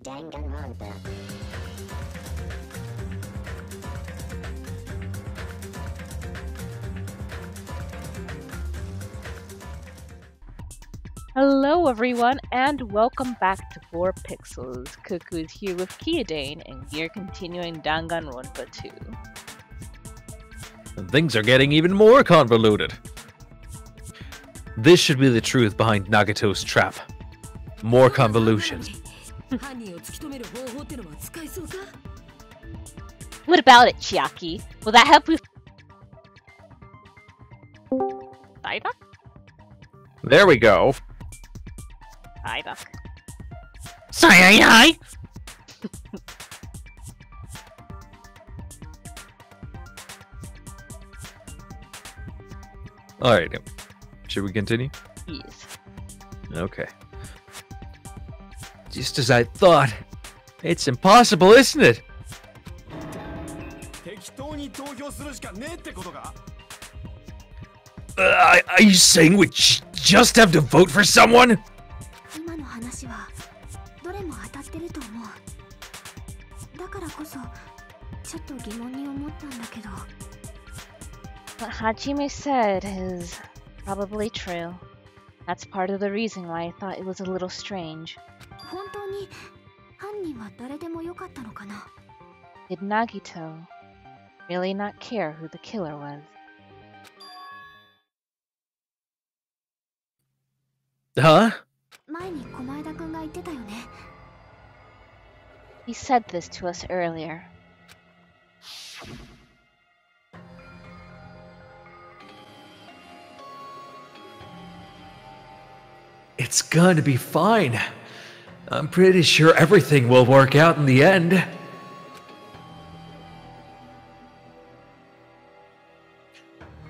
Danganronpa. Hello everyone and welcome back to 4 Pixels. Cuckoo's here with Kiadane and we're continuing Danganronpa 2. And things are getting even more convoluted. This should be the truth behind Nagato's trap. More convolution. What about it, Chiaki? Will that help you? Psyduck? There we go. Psyduck. Say Alright, should we continue? Yes. Okay. Just as I thought. It's impossible, isn't it? Are you saying we just have to vote for someone? What Hajime said is probably true. That's part of the reason why I thought it was a little strange. Did Nagito really not care who the killer was? Huh? He said this to us earlier. It's gonna be fine. I'm pretty sure everything will work out in the end.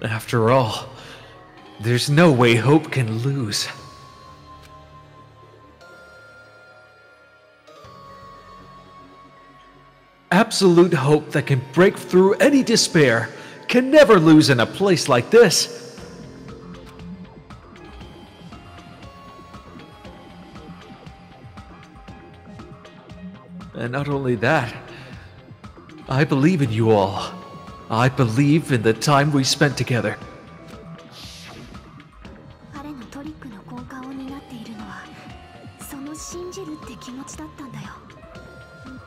After all, there's no way hope can lose. Absolute hope that can break through any despair can never lose in a place like this. And not only that, I believe in you all. I believe in the time we spent together.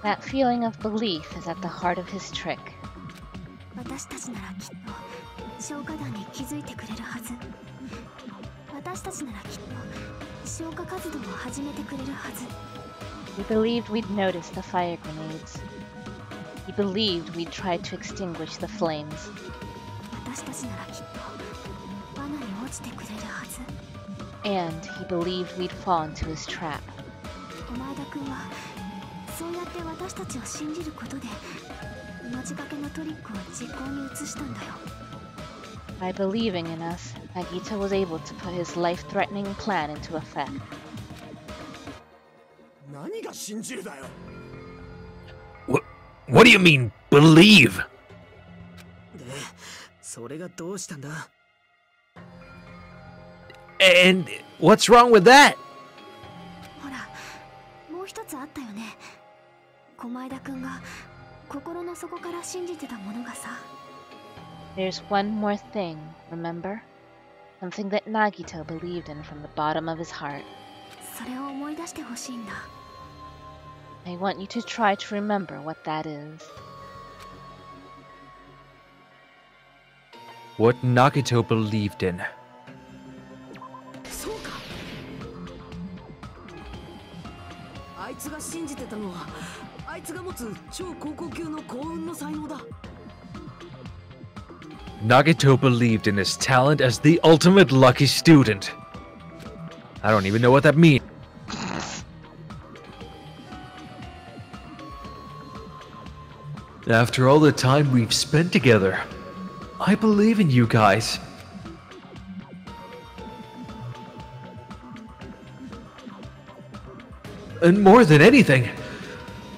That feeling of belief is at the heart of his trick. He believed we'd notice the fire grenades. He believed we'd try to extinguish the flames. And he believed we'd fall into his trap. By believing in us, Nagito was able to put his life-threatening plan into effect. What do you mean, believe? And what's wrong with that? There's one more thing, remember? Something that Nagito believed in from the bottom of his heart. I want you to try to remember what that is. What Nagito believed in. Nagito believed in his talent as the ultimate lucky student. I don't even know what that means. After all the time we've spent together, I believe in you guys. And more than anything,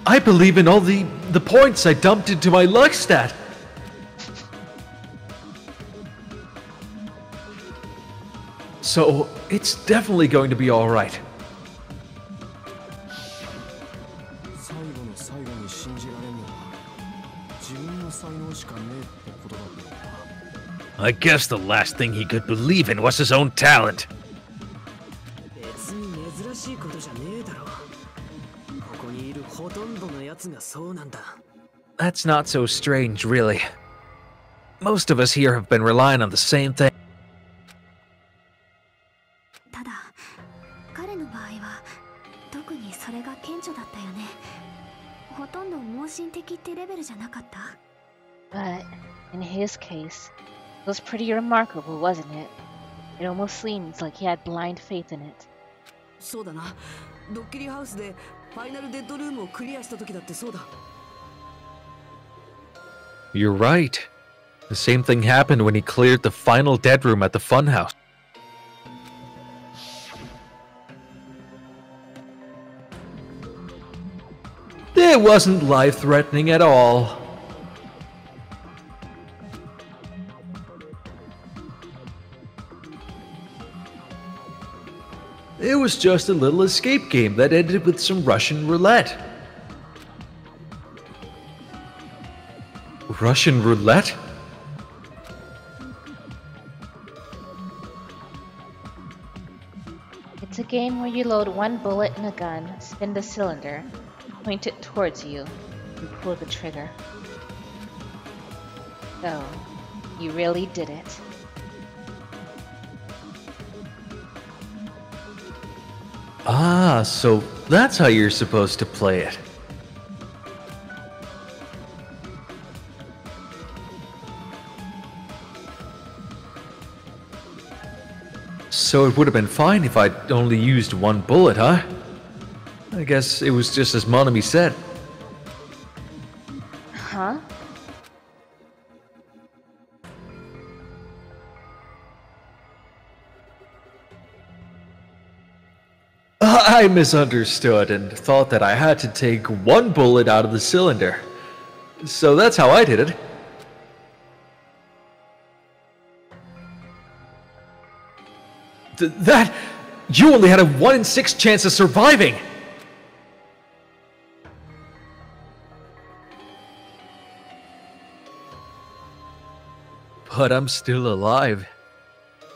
I believe in all the points I dumped into my luck stat. So, it's definitely going to be alright. I guess the last thing he could believe in was his own talent. That's not so strange, really. Most of us here have been relying on the same thing. But in his case, it was pretty remarkable, wasn't it? It almost seems like he had blind faith in it. You're right. The same thing happened when he cleared the final dead room at the funhouse. It wasn't life-threatening at all. It was just a little escape game that ended with some Russian roulette. Russian roulette? It's a game where you load one bullet in a gun, spin the cylinder, point it towards you, and pull the trigger. So, you really did it. Ah, so that's how you're supposed to play it. So it would have been fine if I'd only used one bullet, huh? I guess it was just as Monami said. Huh? I misunderstood and thought that I had to take one bullet out of the cylinder. So that's how I did it. That... You only had a 1 in 6 chance of surviving! But I'm still alive.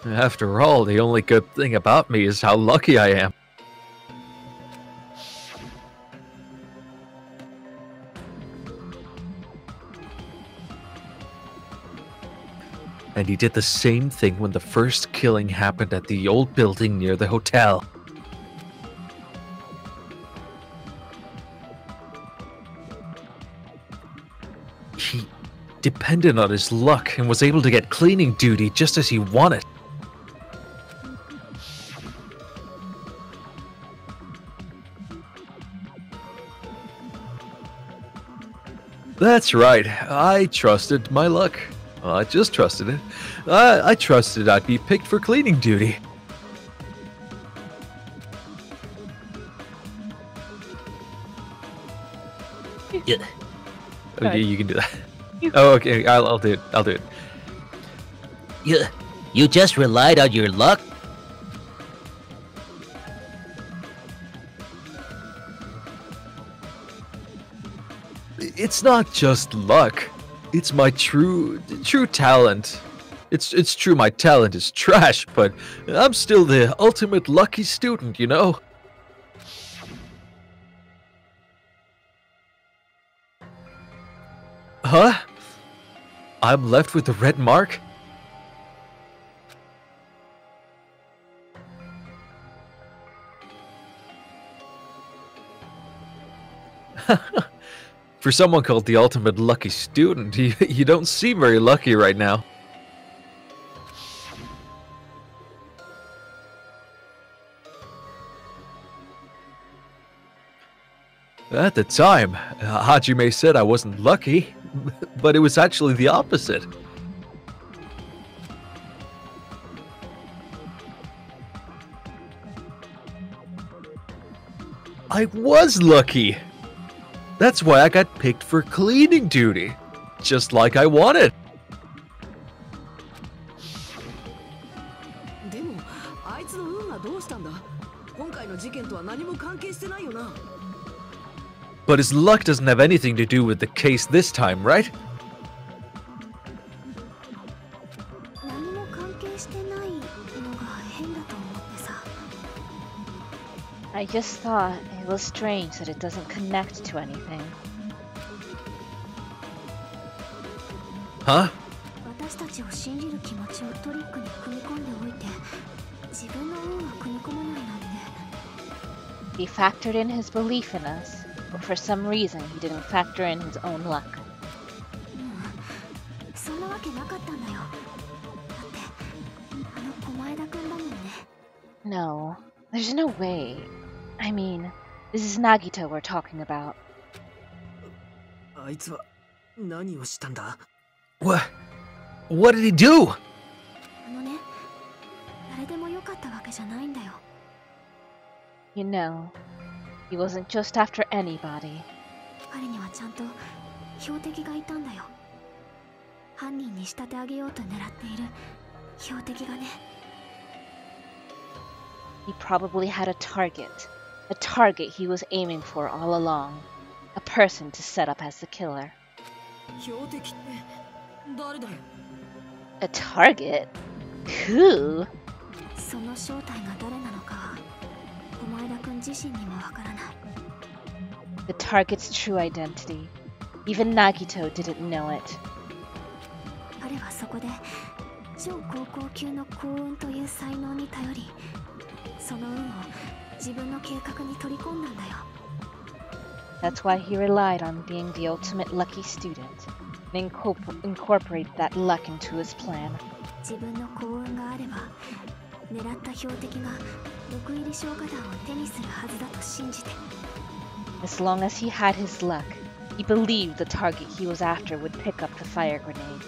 After all, the only good thing about me is how lucky I am. And he did the same thing when the first killing happened at the old building near the hotel. He depended on his luck and was able to get cleaning duty just as he wanted. That's right, I trusted my luck. I just trusted it. I trusted I'd be picked for cleaning duty. Yeah. Okay, you can do that. Oh, okay, I'll do it. I'll do it. You just relied on your luck? It's not just luck. It's my true talent. It's true my talent is trash, but I'm still the ultimate lucky student, you know? Huh? I'm left with the red mark? For someone called the ultimate lucky student, you don't seem very lucky right now. At the time, Hajime said I wasn't lucky, but it was actually the opposite. I was lucky! That's why I got picked for cleaning duty, just like I wanted. But his luck doesn't have anything to do with the case this time, right? I just thought it was strange that it doesn't connect to anything. Huh? He factored in his belief in us, but for some reason he didn't factor in his own luck. No, there's no way. I mean, this is Nagito we're talking about. What did he do? You know, he wasn't just after anybody. He probably had a target he was aiming for all along, a person to set up as the killer. A target? Who? The target's true identity. Even Nagito didn't know it. That's why he relied on being the ultimate lucky student and incorporated that luck into his plan. As long as he had his luck, he believed the target he was after would pick up the fire grenade.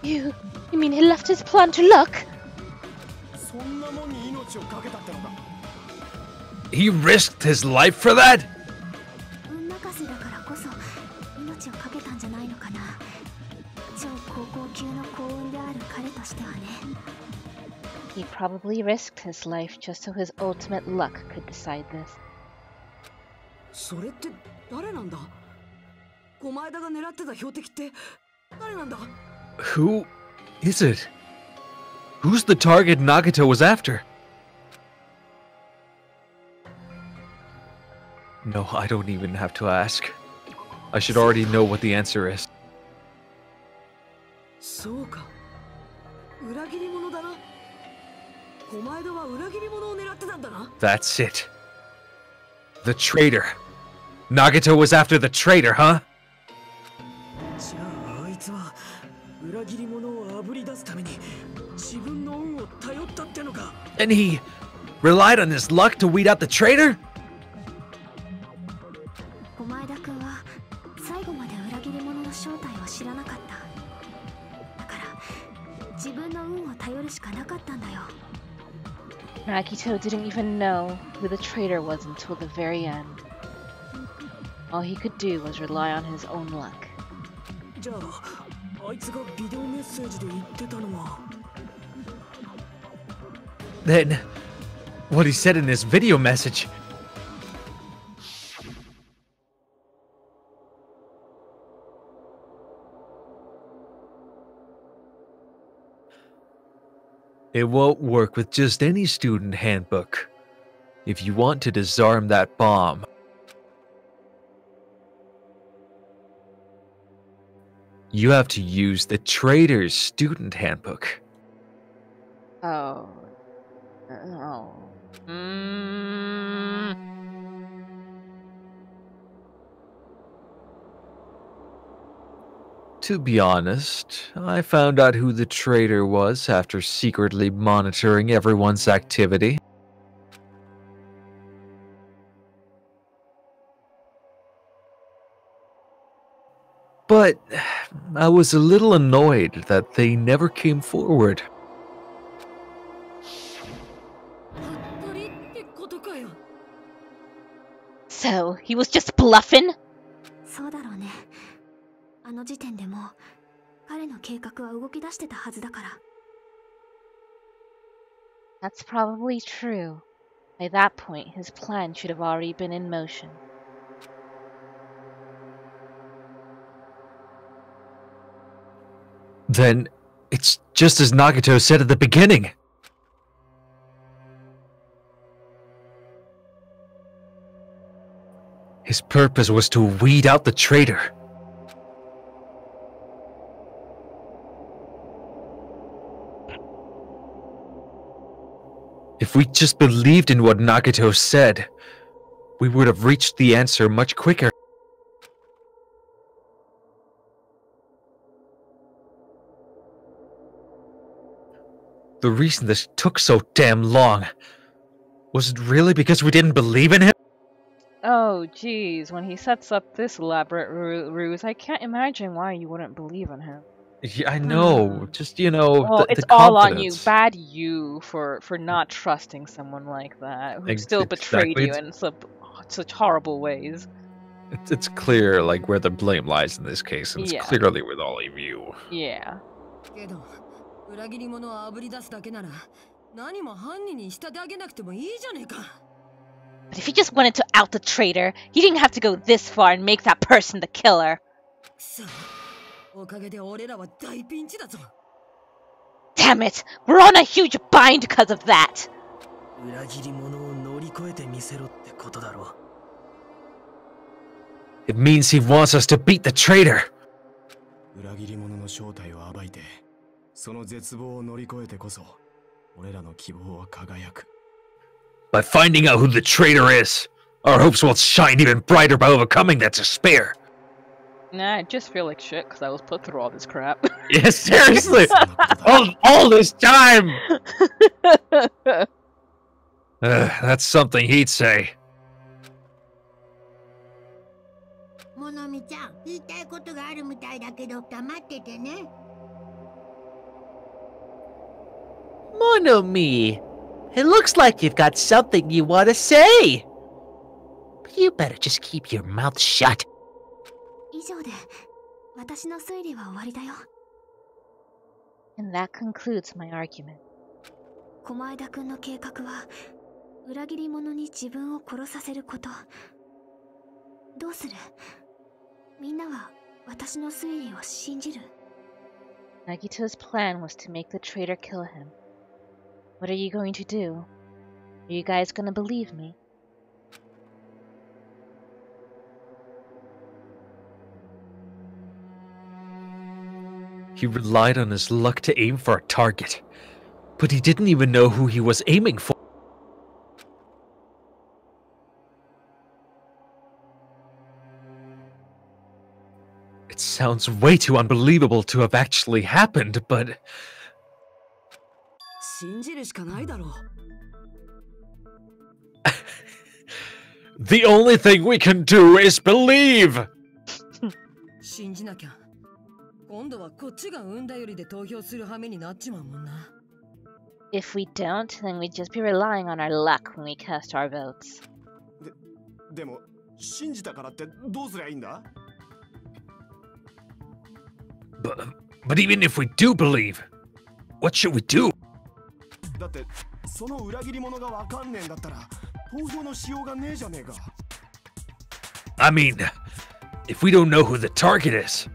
You mean he left his plan to luck? He risked his life for that? He probably risked his life just so his ultimate luck could decide this. Who is it? Who's the target Nagito was after? No, I don't even have to ask. I should already know what the answer is. That's it. The traitor. Nagito was after the traitor, huh? And he relied on his luck to weed out the traitor? Nagito didn't even know who the traitor was until the very end. All he could do was rely on his own luck. Then, what he said in his video message. It won't work with just any student handbook. If you want to disarm that bomb, you have to use the traitor's student handbook. Oh. No. To be honest, I found out who the traitor was after secretly monitoring everyone's activity. But I was a little annoyed that they never came forward. So, he was just bluffing? That's probably true. By that point, his plan should have already been in motion. Then it's just as Nagato said at the beginning. His purpose was to weed out the traitor. If we just believed in what Nagato said, we would have reached the answer much quicker. The reason this took so damn long, was it really because we didn't believe in him? Oh, geez, when he sets up this elaborate ruse, I can't imagine why you wouldn't believe in him. Yeah, I know, just, you know, Well, it's the all on you. confidence. Bad you for not trusting someone like that, who still betrayed Exactly. you in such horrible ways. It's clear, like, where the blame lies in this case, and it's Yeah. clearly with all of you. Yeah. けど、裏切り者をあぶり出すだけなら、何も犯人に仕立て上げなくてもいいじゃねえか。But if he just wanted to out the traitor, he didn't have to go this far and make that person the killer. くそ、おかげで俺らは大ピンチだぞ。Damn it! We're on a huge bind because of that! 裏切り者を乗り越えてみせろってことだろ。 It means he wants us to beat the traitor. 裏切り者の正体を暴いて、その絶望を乗り越えてこそ、俺らの希望は輝く。 By finding out who the traitor is, our hopes will shine even brighter by overcoming that despair. Nah, I just feel like shit because I was put through all this crap. Yeah, seriously! all this time! That's something he'd say. モノミちゃん、言いたいことがあるみたいだけど、黙っててね。 Monomi, it looks like you've got something you want to say. But you better just keep your mouth shut. 以上で、私の推理は終わりだよ。 And that concludes my argument. 狛枝くんの計画は、裏切り者に自分を殺させること。どうする？みんなは私の推理を信じる？ Nagito's plan was to make the traitor kill him. What are you going to do? Are you guys gonna believe me? He relied on his luck to aim for a target, but he didn't even know who he was aiming for. It sounds way too unbelievable to have actually happened, but 信じるしかないだろう。 the only thing we can do is believe! 信じなきゃ。今度はこっちが産んだよりで投票する羽目になっちまうもんな。 If we don't, then we'd just be relying on our luck when we cast our votes. でも、信じたからってどうすりゃいいんだ？ But even if we do believe, what should we do? だって、その裏切り者がわかんねえんだったら、投票のしようがねえじゃねえか。 I mean, if we don't know who the target is,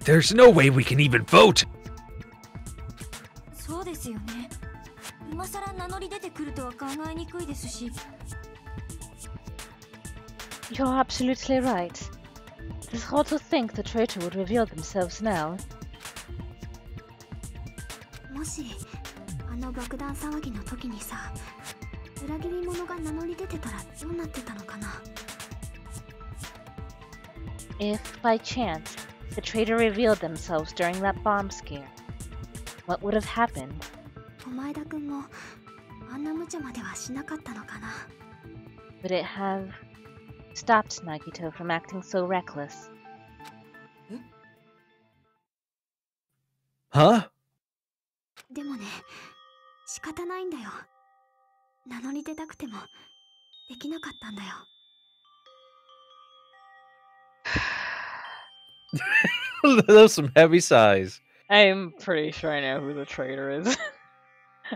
there's no way we can even vote. そうですよね。今さら名乗り出てくるとは考えにくいですし。 You're absolutely right. It's hard to think the traitor would reveal themselves now. もし、あの爆弾騒ぎの時にさ、裏切り者が名乗り出てたらどうなってたのかな？ If, by chance, the traitor revealed themselves during that bomb scare, what would have happened? 狛枝くんもあんな無茶まではしなかったのかな？ Would it have stopped Nagito from acting so reckless? Huh? でもね、仕方ないんだよ。名乗り出たくてもできなかったんだよ。Those some heavy sighs. I'm pretty sure I know who the traitor is.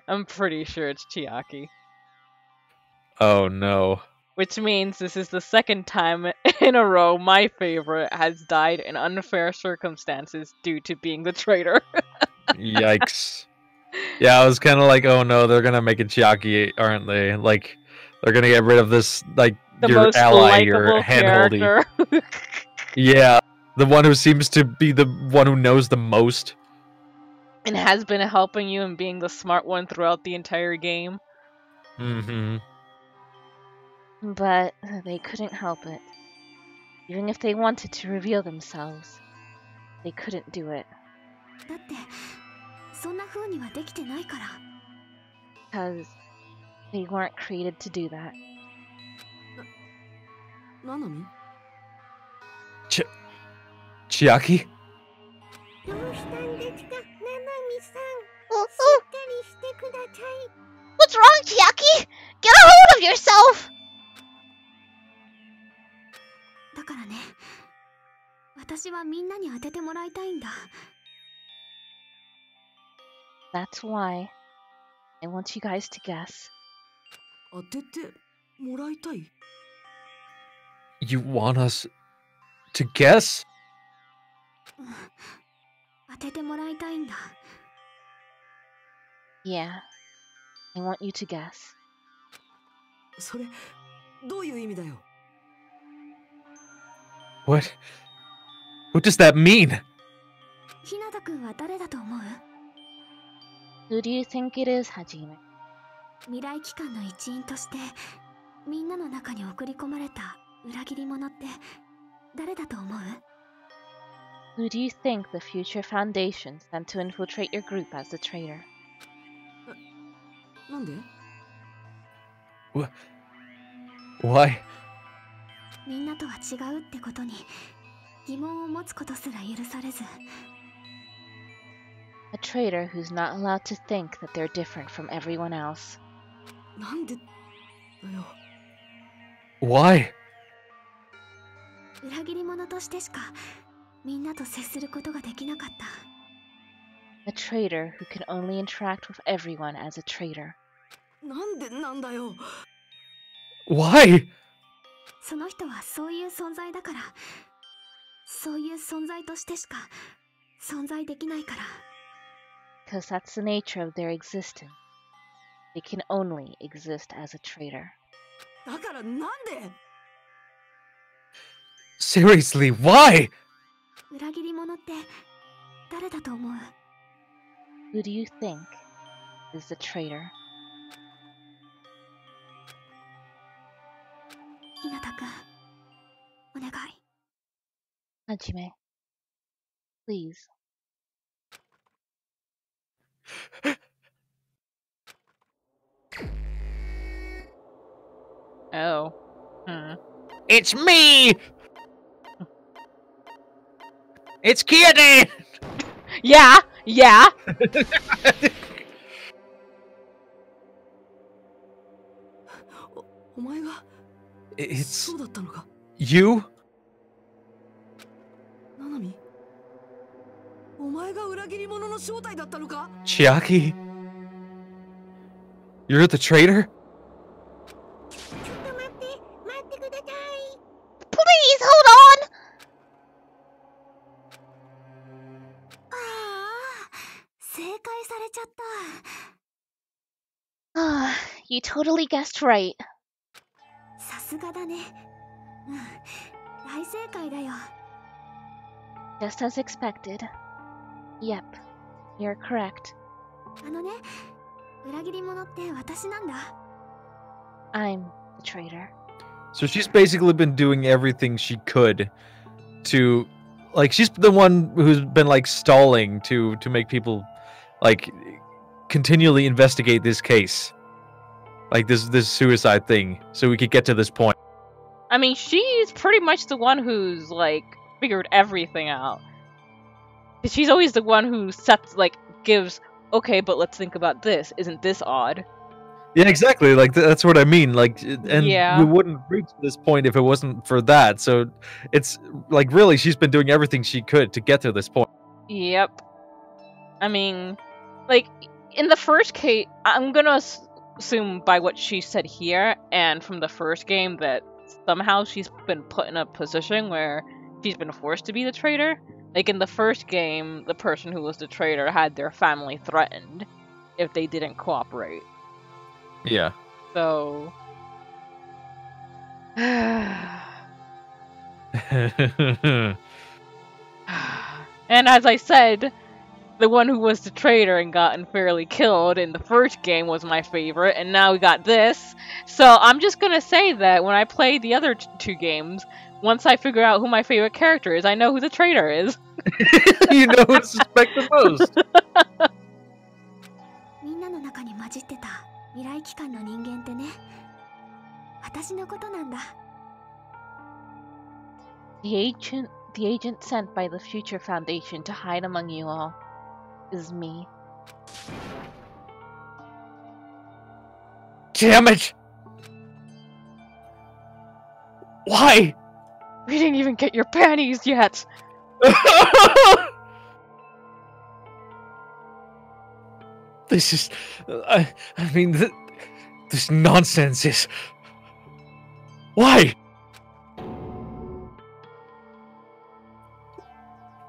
I'm pretty sure it's Chiaki. Oh no. Which means this is the second time in a row my favorite has died in unfair circumstances due to being the traitor. Yikes. Yeah, I was kind of like, oh no, they're gonna make it Chiaki, aren't they? Like, they're gonna get rid of this, like, The your most ally, your likable handholdy. character. Yeah, the one who seems to be the one who knows the most. And has been helping you and being the smart one throughout the entire game. Mm-hmm. But they couldn't help it. Even if they wanted to reveal themselves, they couldn't do it. だってそんな風にはできてないから。 Because they weren't created to do that. ななみ Chiaki? どうしたんですか、ななみさん。しっかりしてください。What's wrong, Chiaki? Get a hold of yourself! だからね、私はみんなに当ててもらいたいんだ。 That's why I want you guys to guess. 当ててもらいたい You want us to guess? 当ててもらいたいんだ。 Yeah, I want you to guess. それどういう意味だよ What does that mean? ひなたくんは誰だと思う？ Who do you think it is, Hajime? 未来機関の一員としてみんなの中に送り込まれた裏切り者って誰だと思う？ Who do you think the Future Foundation sent to infiltrate your group as the traitor? なんで Why? みんなとは違うってことに疑問を持つことすら許されず。 A traitor who's not allowed to think that they're different from everyone else. なんでだよ Why? 裏切り者としてしかみんなと接することができなかった。 A traitor who can only interact with everyone as a traitor. なんでなんだよ Why? その人はそういう存在だから、そういう存在としてしか存在できないから。 Because that's the nature of their existence. They can only exist as a traitor. だからなんで Seriously, why? 裏切り者って誰だと思う？ Who do you think is the traitor? ひなたくん、お願い。 Hajime, please. Oh. It's me! It's Kyoden! Yeah, yeah. お前が It's そうだったのか you? ななみお前が裏切り者の正体だったのか Chiaki? You're the traitor? ちょっと待ってください。Please hold on! ああ、正解されちゃった。 Ah, you totally guessed right. さすがだね。うん、大正解だよ。 Just as expected. Yep, you're correct. あのね、裏切り者って私なんだ。 I'm the traitor. So she's basically been doing everything she could to, like, she's the one who's been, like, stalling to make people, like, continually investigate this case. Like, this suicide thing, so we could get to this point. I mean, she's pretty much the one who's, like, figured everything out. She's always the one who sets, like, gives, okay, but let's think about this. Isn't this odd? Yeah, exactly. Like, that's what I mean. Like, and Yeah. we wouldn't reach this point if it wasn't for that. So it's, like, really, she's been doing everything she could to get to this point. Yep. I mean, like, in the first case, I'm gonna assume by what she said here and from the first game that somehow she's been put in a position where she's been forced to be the traitor. Like in the first game, the person who was the traitor had their family threatened if they didn't cooperate. Yeah. So... And as I said, the one who was the traitor and got unfairly killed in the first game was my favorite, and now we got this. So I'm just gonna say that when I play the other two games, once I figure out who my favorite character is, I know who the traitor is. You know who to suspect the most. みんなの中に混じってた未来機関の人間ってね、私のことなんだ。The agent sent by the Future Foundation to hide among you all is me. Damn it! Why? We didn't even get your panties yet! This is... I mean, this nonsense is... Why?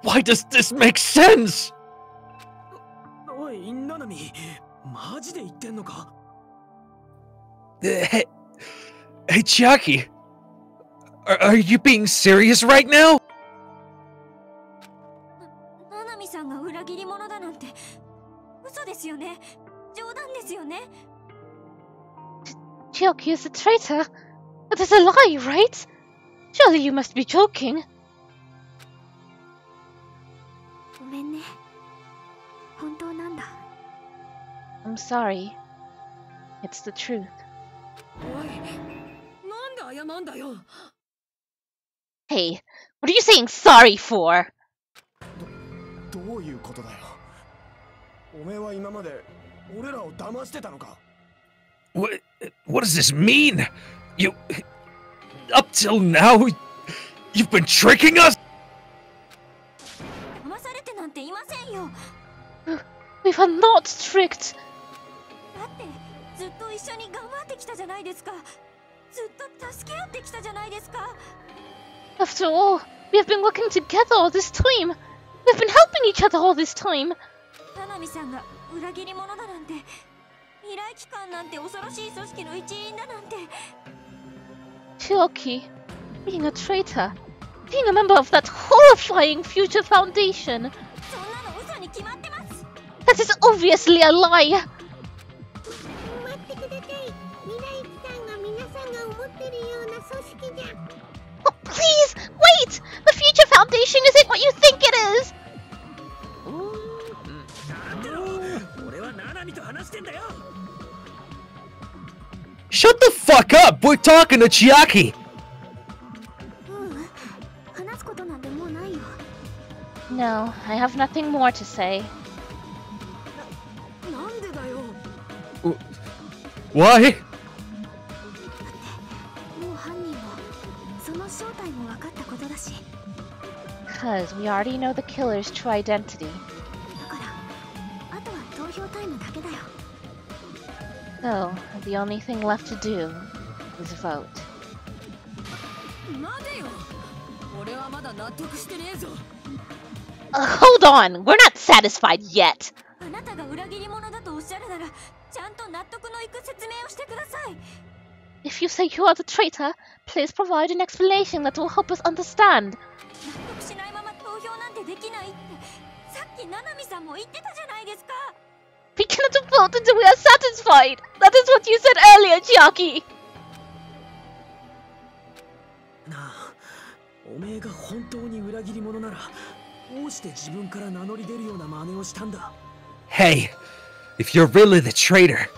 Why does this make sense? おい、ナナミ、マジで言ってんのか? Hey, Chiaki, are you being serious right now? ナナミさんが裏切り者だなんて嘘ですよね。冗談ですよね。Chiaki is a traitor? That is a lie, right? Surely you must be joking. ごめんね。本当なんだ。I'm sorry. It's the truth. おい、なんで謝んだよ。Hey, what are you saying sorry for? どういうことだよ。おめえは今まで俺らを騙してたのか? What does this mean? Up till now, you've been tricking us? 騙されてなんていませんよ。We were not tricked. だってずっと一緒に頑張ってきたじゃないですか。ずっと助け合ってきたじゃないですか。After all, we have been working together all this time. We've been helping each other all this time. ナナミさんが裏切り者だなんて、未来機関なんて恐ろしい組織の一員だなんて。Chiaki, being a traitor, being a member of that horrifying Future Foundation. そんなの嘘に決まってます。That is obviously a lie. 待ってください。未来機関が皆さんが思ってるような組織じゃ。Oh, please, wait! The Future Foundation isn't what you think it is! Shut the fuck up! We're talking to Chiaki! 話すことなんてもうないよ。No, I have nothing more to say. なんでだよ。Why? もう犯人もその正体も分かったことだし。Because we already know the killer's true identity. だからあとは投票タイムだけだよ。So, the only thing left to do is vote. 待てよ。俺はまだ納得してねえぞ。Hold on! We're not satisfied yet! あなたが裏切り者だとおっしゃるなら、ちゃんと納得のいく説明をしてください。If you say you are the traitor, please provide an explanation that will help us understand. 納得しないまま投票なんてできないって、さっきナナミさんも言ってたじゃないですか。We cannot vote until we are satisfied! That is what you said earlier, Chiaki! なあ、おめえが本当に裏切り者なら、どうして自分から名乗り出るような真似をしたんだ? Hey, if you're really the traitor,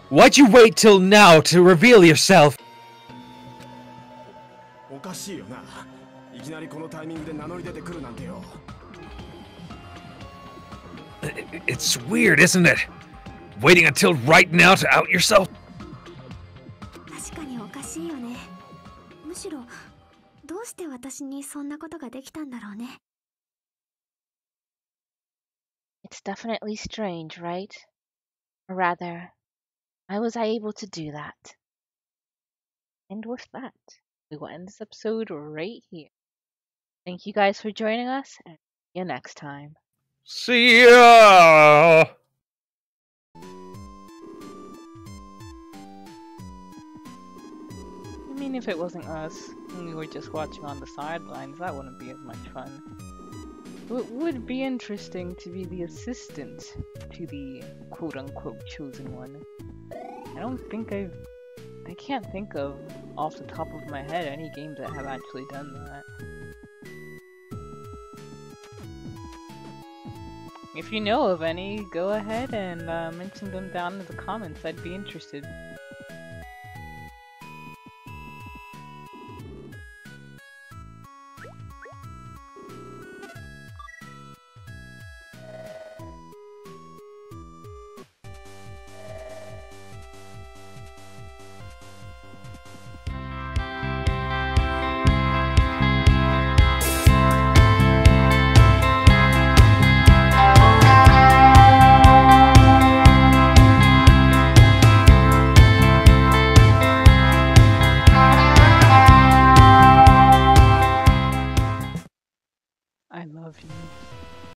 why'd you wait till now to reveal yourself? おかしいよな。いきなりこのタイミングで名乗り出てくるなんてよ。It's weird, isn't it? Waiting until right now to out yourself? 確かにおかしいよね。むしろ、どうして私にそんなことができたんだろうね。It's definitely strange, right? Or rather, How was I able to do that? And with that, we will end this episode right here. Thank you guys for joining us, and see you next time. See ya! I mean, if it wasn't us, and we were just watching on the sidelines, that wouldn't be as much fun. It would be interesting to be the assistant to the quote-unquote chosen one. I can't think of, off the top of my head, any games that have actually done that. If you know of any, go ahead and mention them down in the comments. I'd be interested.